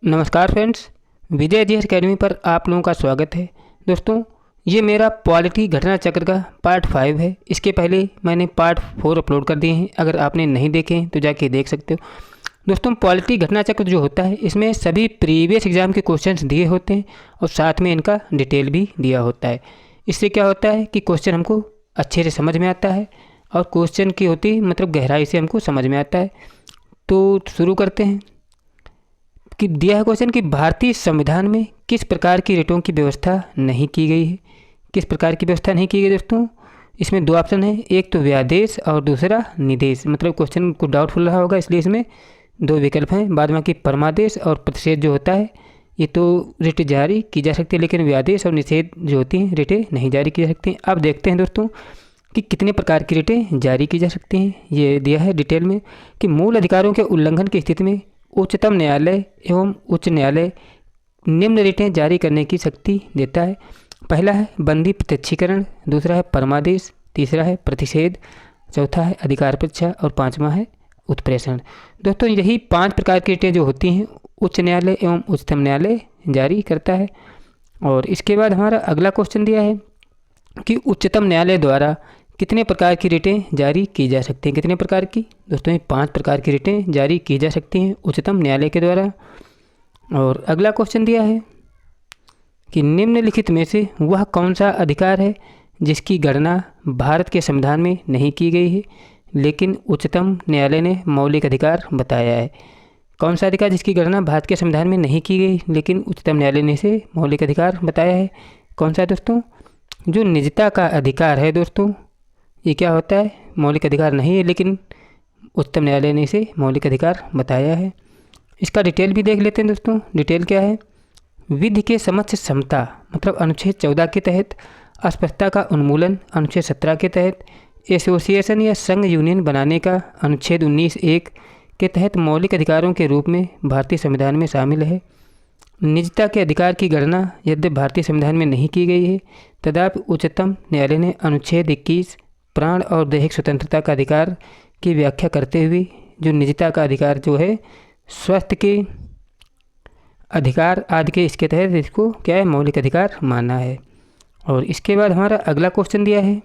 नमस्कार friends, Vijay ji academy पर आप लोगों का स्वागत है। दोस्तों, ये मेरा पॉलिटी घटना चक्र का पार्ट 5 है। इसके पहले मैंने पार्ट 4 अपलोड कर दिए हैं। अगर आपने नहीं देखे हैं तो जाके देख सकते हो। दोस्तों, पॉलिटी घटना चक्र जो होता है इसमें सभी प्रीवियस एग्ज़ाम के क्वेश्चंस दिए होते हैं और साथ में इनका डिटेल भी दिया होता है। इससे क्या होता है कि क्वेश्चन हमको अच्छे से समझ में आता है और क्वेश्चन की होती मतलब गहराई से हमको समझ में आता है। तो शुरू करते हैं कि दिया है क्वेश्चन कि भारतीय संविधान में किस प्रकार की रेटों की व्यवस्था नहीं की गई है। किस प्रकार की व्यवस्था नहीं की गई दोस्तों? इसमें दो ऑप्शन है, एक तो व्यादेश और दूसरा निदेश। मतलब क्वेश्चन को डाउटफुल रहा होगा इसलिए इसमें दो विकल्प हैं। बाद में कि परमादेश और प्रतिषेध जो होता है ये तो रिट जारी की जा सकती है, लेकिन व्यादेश और निषेध जो होती हैं रिटें नहीं जारी की जा सकती हैं। अब देखते हैं दोस्तों कि कितने प्रकार की रिटें जारी की जा सकती हैं। ये दिया है डिटेल में कि मूल अधिकारों के उल्लंघन की स्थिति में उच्चतम न्यायालय एवं उच्च न्यायालय निम्न रिटें जारी करने की शक्ति देता है। पहला है बंदी प्रत्यक्षीकरण, दूसरा है परमादेश, तीसरा है प्रतिषेध, चौथा है अधिकार परीक्षा और पांचवा है उत्प्रेषण। दोस्तों, यही 5 प्रकार की रिटें जो होती हैं उच्च न्यायालय एवं उच्चतम न्यायालय जारी करता है। और इसके बाद हमारा अगला क्वेश्चन दिया है कि उच्चतम न्यायालय द्वारा कितने प्रकार की रिटें जारी की जा सकती हैं। कितने प्रकार की? दोस्तों, ये 5 प्रकार की रिटें जारी की जा सकती हैं उच्चतम न्यायालय के द्वारा। और अगला क्वेश्चन दिया है कि निम्नलिखित में से वह कौन सा अधिकार है जिसकी गणना भारत के संविधान में नहीं की गई है लेकिन उच्चतम न्यायालय ने मौलिक अधिकार बताया है। कौन सा अधिकार जिसकी गणना भारत के संविधान में नहीं की गई लेकिन उच्चतम न्यायालय ने इसे मौलिक अधिकार बताया है? कौन सा है दोस्तों? जो निजता का अधिकार है दोस्तों, ये क्या होता है? मौलिक अधिकार नहीं है लेकिन उच्चतम न्यायालय ने इसे मौलिक अधिकार बताया है। इसका डिटेल भी देख लेते हैं दोस्तों। डिटेल क्या है? विधि के समक्ष समता मतलब अनुच्छेद 14 के तहत, अस्पष्टता का उन्मूलन अनुच्छेद 17 के तहत, एसोसिएशन या संघ यूनियन बनाने का अनुच्छेद 19(1) के तहत मौलिक अधिकारों के रूप में भारतीय संविधान में शामिल है। निजता के अधिकार की गणना यद्यपि भारतीय संविधान में नहीं की गई है तथापि उच्चतम न्यायालय ने अनुच्छेद 21 प्राण और दैहिक स्वतंत्रता का अधिकार की व्याख्या करते हुए जो निजता का अधिकार जो है स्वास्थ्य के अधिकार आदि के इसके तहत इसको क्या है? मौलिक अधिकार माना है। और इसके बाद हमारा अगला क्वेश्चन दिया है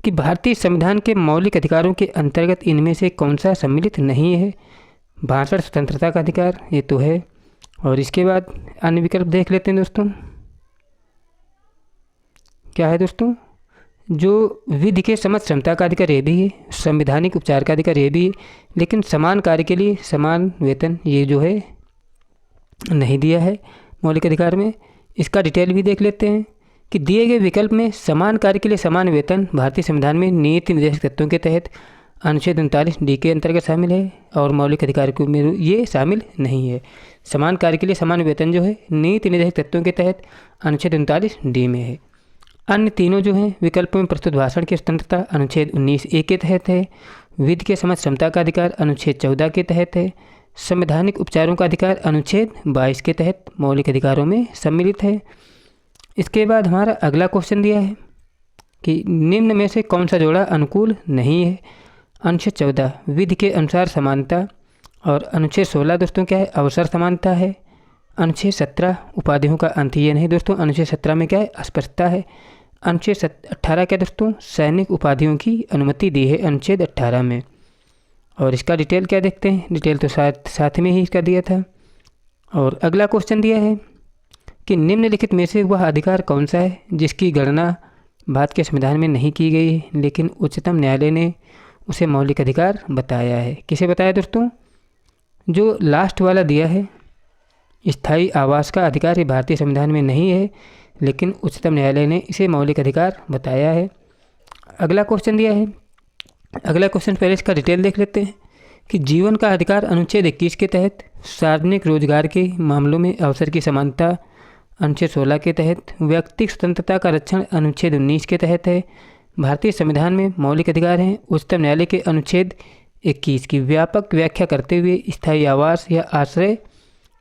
कि भारतीय संविधान के मौलिक अधिकारों के अंतर्गत इनमें से कौन सा सम्मिलित नहीं है? भाषण स्वतंत्रता का अधिकार ये तो है। और इसके बाद अन्य विकल्प देख लेते हैं दोस्तों। क्या है दोस्तों? जो विधि के समक्ष समता का अधिकार ये भी है, संवैधानिक उपचार का अधिकार ये भी है, लेकिन समान कार्य के लिए समान वेतन ये जो है नहीं दिया है मौलिक अधिकार में। इसका डिटेल भी देख लेते हैं कि दिए गए विकल्प में समान कार्य के लिए समान वेतन भारतीय संविधान में नीति निर्देशक तत्वों के तहत अनुच्छेद 39(d) के अंतर्गत शामिल है और मौलिक अधिकार को में ये शामिल नहीं है। समान कार्य के लिए समान वेतन जो है नीति निर्देशक तत्वों के तहत अनुच्छेद 39(d) में है। अन्य तीनों जो हैं विकल्पों में प्रस्तुत भाषण की स्वतंत्रता अनुच्छेद 19(a) के तहत है, विधि के समक्ष समता का अधिकार अनुच्छेद 14 के तहत है, संवैधानिक उपचारों का अधिकार अनुच्छेद 22 के तहत मौलिक अधिकारों में सम्मिलित है। इसके बाद हमारा अगला क्वेश्चन दिया है कि निम्न में से कौन सा जोड़ा अनुकूल नहीं है? अनुच्छेद 14 विधि के अनुसार समानता और अनुच्छेद 16 दोस्तों क्या है? अवसर समानता है। अनुच्छेद 17 उपाधियों का अंत ये नहीं दोस्तों, अनुच्छेद 17 में क्या है? अस्पष्टता है। अनुच्छेद 18 क्या दोस्तों? सैनिक उपाधियों की अनुमति दी है अनुच्छेद 18 में। और इसका डिटेल क्या देखते हैं? डिटेल तो साथ में ही इसका दिया था। और अगला क्वेश्चन दिया है कि निम्नलिखित में से वह अधिकार कौन सा है जिसकी गणना भारत के संविधान में नहीं की गई है लेकिन उच्चतम न्यायालय ने उसे मौलिक अधिकार बताया है? किसे बताया दोस्तों? जो लास्ट वाला दिया है स्थायी आवास का अधिकार ये भारतीय संविधान में नहीं है लेकिन उच्चतम न्यायालय ने इसे मौलिक अधिकार बताया है। अगला क्वेश्चन दिया है, अगला क्वेश्चन पहले इसका डिटेल देख लेते हैं कि जीवन का अधिकार अनुच्छेद 21 के तहत, सार्वजनिक रोजगार के मामलों में अवसर की समानता अनुच्छेद 16 के तहत, व्यक्तिगत स्वतंत्रता का रक्षण अनुच्छेद 19 के तहत है। भारतीय संविधान में मौलिक अधिकार हैं। उच्चतम न्यायालय के अनुच्छेद 21 की व्यापक व्याख्या करते हुए स्थायी आवास या आश्रय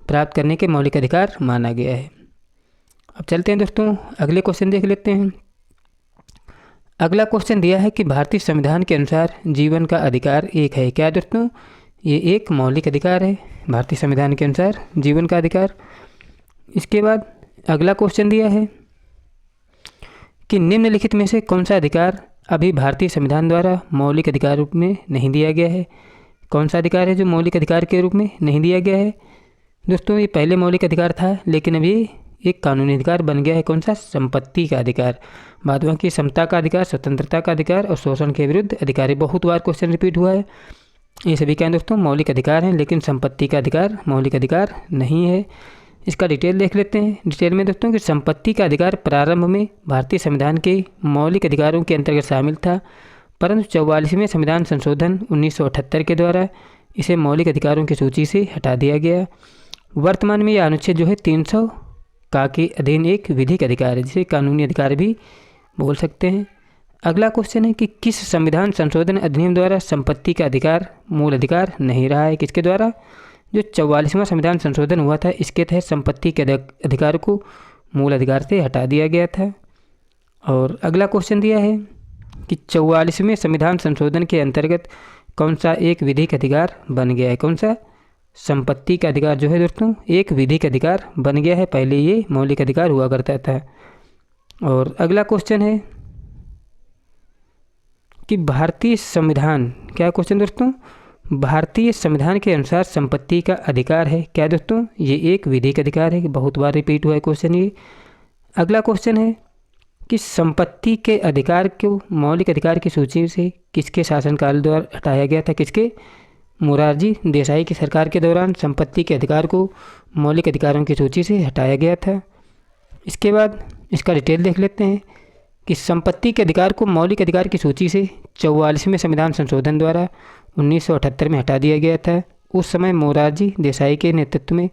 प्राप्त करने के मौलिक अधिकार माना गया है। अब चलते हैं दोस्तों अगले क्वेश्चन देख लेते हैं। अगला क्वेश्चन दिया है कि भारतीय संविधान के अनुसार जीवन का अधिकार एक है। क्या दोस्तों? ये एक मौलिक अधिकार है भारतीय संविधान के अनुसार, जीवन का अधिकार। इसके बाद अगला क्वेश्चन दिया है कि निम्नलिखित में से कौन सा अधिकार अभी भारतीय संविधान द्वारा मौलिक अधिकार रूप में नहीं दिया गया है। कौन सा अधिकार है जो मौलिक अधिकार के रूप में नहीं दिया गया है? दोस्तों, ये पहले मौलिक अधिकार था, लेकिन अभी एक कानूनी अधिकार बन गया है। कौन सा? संपत्ति का अधिकार। बाद बाकी समता का अधिकार, स्वतंत्रता का अधिकार और शोषण के विरुद्ध अधिकार। ये बहुत बार क्वेश्चन रिपीट हुआ है। ये सभी क्या है दोस्तों? मौलिक अधिकार हैं, लेकिन संपत्ति का अधिकार मौलिक अधिकार नहीं है। इसका डिटेल देख लेते हैं डिटेल में दोस्तों कि संपत्ति का अधिकार प्रारंभ में भारतीय संविधान के मौलिक अधिकारों के अंतर्गत शामिल था, परंतु 44वें संविधान संशोधन 1978 के द्वारा इसे मौलिक अधिकारों की सूची से हटा दिया गया। वर्तमान में यह अनुच्छेद जो है 300 का के अधीन एक विधिक अधिकार है, जिसे कानूनी अधिकार भी बोल सकते हैं। अगला क्वेश्चन है कि किस संविधान संशोधन अधिनियम द्वारा संपत्ति का अधिकार मूल अधिकार नहीं रहा है? किसके द्वारा? जो 44वां संविधान संशोधन हुआ था, इसके तहत संपत्ति के अधिकार को मूल अधिकार से हटा दिया गया था। और अगला क्वेश्चन दिया है कि 44वें संविधान संशोधन के अंतर्गत कौन सा एक विधिक अधिकार बन गया है? कौन सा? संपत्ति का अधिकार जो है दोस्तों एक विधिक अधिकार बन गया है, पहले ये मौलिक अधिकार हुआ करता था। और अगला क्वेश्चन है कि भारतीय संविधान, क्या क्वेश्चन दोस्तों? भारतीय संविधान के अनुसार संपत्ति का अधिकार है क्या दोस्तों? ये एक विधिक अधिकार है। बहुत बार रिपीट हुआ है क्वेश्चन ये। अगला क्वेश्चन है कि संपत्ति के अधिकार को मौलिक अधिकार की सूची से किसके शासनकाल द्वारा हटाया गया था? किसके? मोरारजी देसाई की सरकार के दौरान संपत्ति के अधिकार को मौलिक अधिकारों की सूची से हटाया गया था। इसके बाद इसका डिटेल देख लेते हैं कि संपत्ति के अधिकार को मौलिक अधिकार की सूची से 44वें संविधान संशोधन द्वारा 1978 में हटा दिया गया था। उस समय मोरारजी देसाई के नेतृत्व में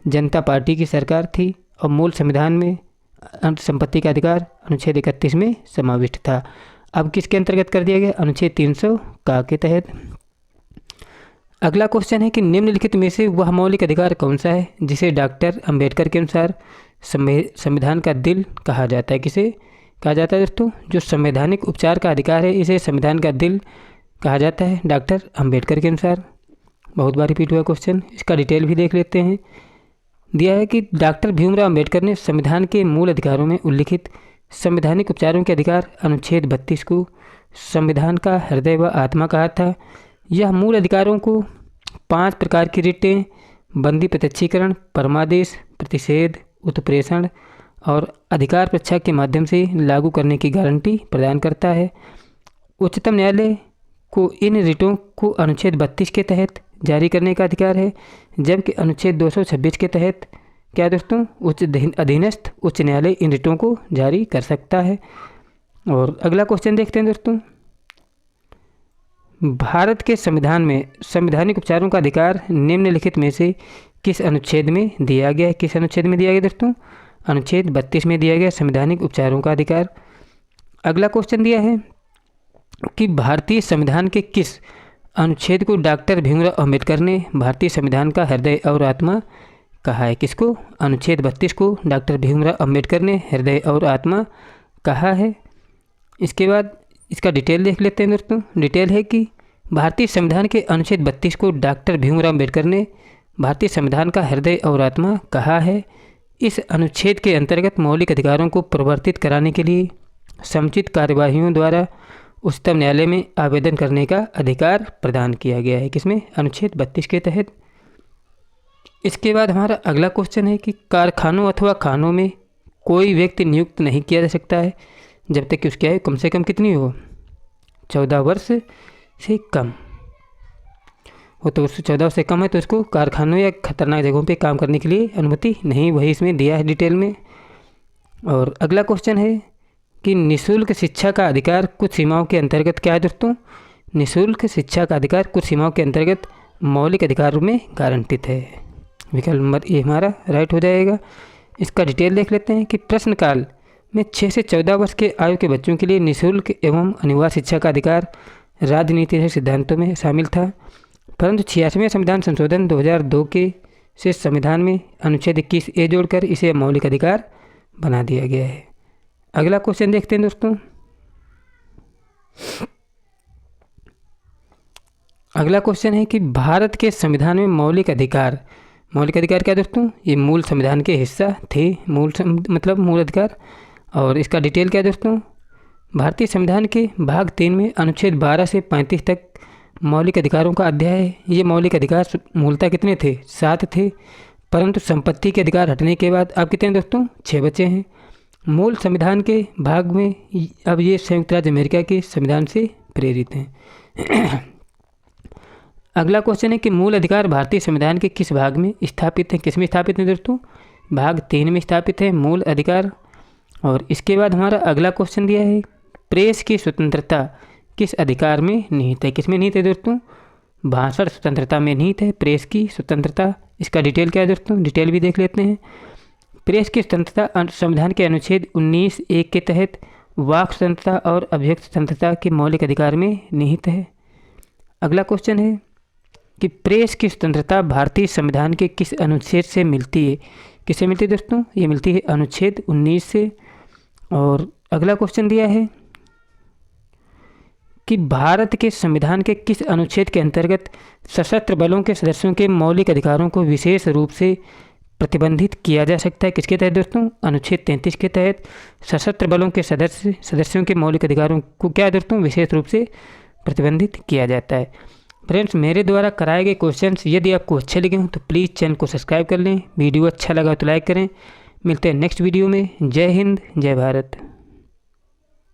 जनता पार्टी की सरकार थी और मूल संविधान में संपत्ति का अधिकार अनुच्छेद 31 में समाविष्ट था। अब किसके अंतर्गत कर दिया गया? अनुच्छेद 300 का के तहत। अगला क्वेश्चन है कि निम्नलिखित में से वह मौलिक अधिकार कौन सा है जिसे डॉक्टर अंबेडकर के अनुसार संविधान का दिल कहा जाता है? किसे कहा जाता है दोस्तों? जो संवैधानिक उपचार का अधिकार है, इसे संविधान का दिल कहा जाता है डॉक्टर अंबेडकर के अनुसार। बहुत बार रिपीट हुआ क्वेश्चन, इसका डिटेल भी देख लेते हैं। दिया है कि डॉक्टर भीमराव अंबेडकर ने संविधान के मूल अधिकारों में उल्लिखित संवैधानिक उपचारों के अधिकार अनुच्छेद 32 को संविधान का हृदय व आत्मा कहा था। यह मूल अधिकारों को 5 प्रकार की रिटें, बंदी प्रत्यक्षीकरण, परमादेश, प्रतिषेध, उत्प्रेषण और अधिकार परीक्षा के माध्यम से लागू करने की गारंटी प्रदान करता है। उच्चतम न्यायालय को इन रिटों को अनुच्छेद 32 के तहत जारी करने का अधिकार है, जबकि अनुच्छेद 226 के तहत क्या दोस्तों? अधीनस्थ उच्च न्यायालय इन रिटों को जारी कर सकता है। और अगला क्वेश्चन देखते हैं दोस्तों। भारत के संविधान में संवैधानिक उपचारों का अधिकार निम्नलिखित में से किस अनुच्छेद में दिया गया है? किस अनुच्छेद में दिया गया दोस्तों? अनुच्छेद 32 में दिया गया संवैधानिक उपचारों का अधिकार। अगला क्वेश्चन दिया है कि भारतीय संविधान के किस अनुच्छेद को डॉक्टर भीमराव अंबेडकर ने भारतीय संविधान का हृदय और आत्मा कहा है? किसको? अनुच्छेद 32 को डॉक्टर भीमराव अंबेडकर ने हृदय और आत्मा कहा है। इसके बाद इसका डिटेल देख लेते हैं दोस्तों। डिटेल है कि भारतीय संविधान के अनुच्छेद 32 को डॉक्टर भीमराव अंबेडकर ने भारतीय संविधान का हृदय और आत्मा कहा है। इस अनुच्छेद के अंतर्गत मौलिक अधिकारों को प्रवर्तित कराने के लिए समुचित कार्यवाहियों द्वारा उच्चतम न्यायालय में आवेदन करने का अधिकार प्रदान किया गया है। किसमें? अनुच्छेद 32 के तहत। इसके बाद हमारा अगला क्वेश्चन है कि कारखानों अथवा खानों में कोई व्यक्ति नियुक्त नहीं किया जा सकता है जब तक कि उसकी आयु कम से कम कितनी हो? 14 वर्ष से कम हो। तो उससे 14 वर्ष से कम है तो उसको कारखानों या खतरनाक जगहों पे काम करने के लिए अनुमति नहीं, वही इसमें दिया है डिटेल में। और अगला क्वेश्चन है कि निःशुल्क शिक्षा का अधिकार कुछ सीमाओं के अंतर्गत क्या है दोस्तों? निःशुल्क शिक्षा का अधिकार कुछ सीमाओं के अंतर्गत मौलिक अधिकारों में गारंटित है। विकल्प नंबर ए हमारा राइट हो जाएगा। इसका डिटेल देख लेते हैं कि प्रश्नकाल में 6 से 14 वर्ष के आयु के बच्चों के लिए निःशुल्क एवं अनिवार्य शिक्षा का अधिकार राजनीति सिद्धांतों में शामिल था, परंतु 86वें संविधान संशोधन 2002 के से संविधान में अनुच्छेद 21A जोड़कर इसे मौलिक अधिकार बना दिया गया है। अगला क्वेश्चन देखते हैं दोस्तों। अगला क्वेश्चन है कि भारत के संविधान में मौलिक अधिकार क्या दोस्तों? ये मूल संविधान के हिस्सा थे, मतलब मूल अधिकार। और इसका डिटेल क्या है दोस्तों? भारतीय संविधान के भाग 3 में अनुच्छेद 12 से 35 तक मौलिक अधिकारों का अध्याय है। ये मौलिक अधिकार मूलतः कितने थे? 7 थे, परंतु संपत्ति के अधिकार हटने के बाद अब कितने दोस्तों? 6 बचे हैं। मूल संविधान के भाग में अब ये संयुक्त राज्य अमेरिका के संविधान से प्रेरित हैं। अगला क्वेश्चन है कि मूल अधिकार भारतीय संविधान के किस भाग में स्थापित हैं? किस में स्थापित हैं दोस्तों? भाग 3 में स्थापित है मूल अधिकार। और इसके बाद हमारा अगला क्वेश्चन दिया है, प्रेस की स्वतंत्रता किस अधिकार में निहित है? किस में निहित है दोस्तों? भाषण स्वतंत्रता में निहित है प्रेस की स्वतंत्रता। इसका डिटेल क्या है दोस्तों? डिटेल भी देख लेते हैं। प्रेस की स्वतंत्रता संविधान के अनुच्छेद 19(1) के तहत वाक स्वतंत्रता और अभिव्यक्ति स्वतंत्रता के मौलिक अधिकार में निहित है। अगला क्वेश्चन है कि प्रेस की स्वतंत्रता भारतीय संविधान के किस अनुच्छेद से मिलती है? किससे मिलती है दोस्तों? ये मिलती है अनुच्छेद 19 से। और अगला क्वेश्चन दिया है कि भारत के संविधान के किस अनुच्छेद के अंतर्गत सशस्त्र बलों के सदस्यों के मौलिक अधिकारों को विशेष रूप से प्रतिबंधित किया जा सकता है? किसके तहत दोस्तों? अनुच्छेद 33 के तहत सशस्त्र बलों के सदस्यों के मौलिक अधिकारों को क्या दोस्तों? विशेष रूप से प्रतिबंधित किया जाता है। फ्रेंड्स, मेरे द्वारा कराए गए क्वेश्चंस यदि आपको अच्छे लगे हों तो प्लीज़ चैनल को सब्सक्राइब कर लें। वीडियो अच्छा लगा तो लाइक करें। मिलते हैं नेक्स्ट वीडियो में। जय हिंद, जय भारत।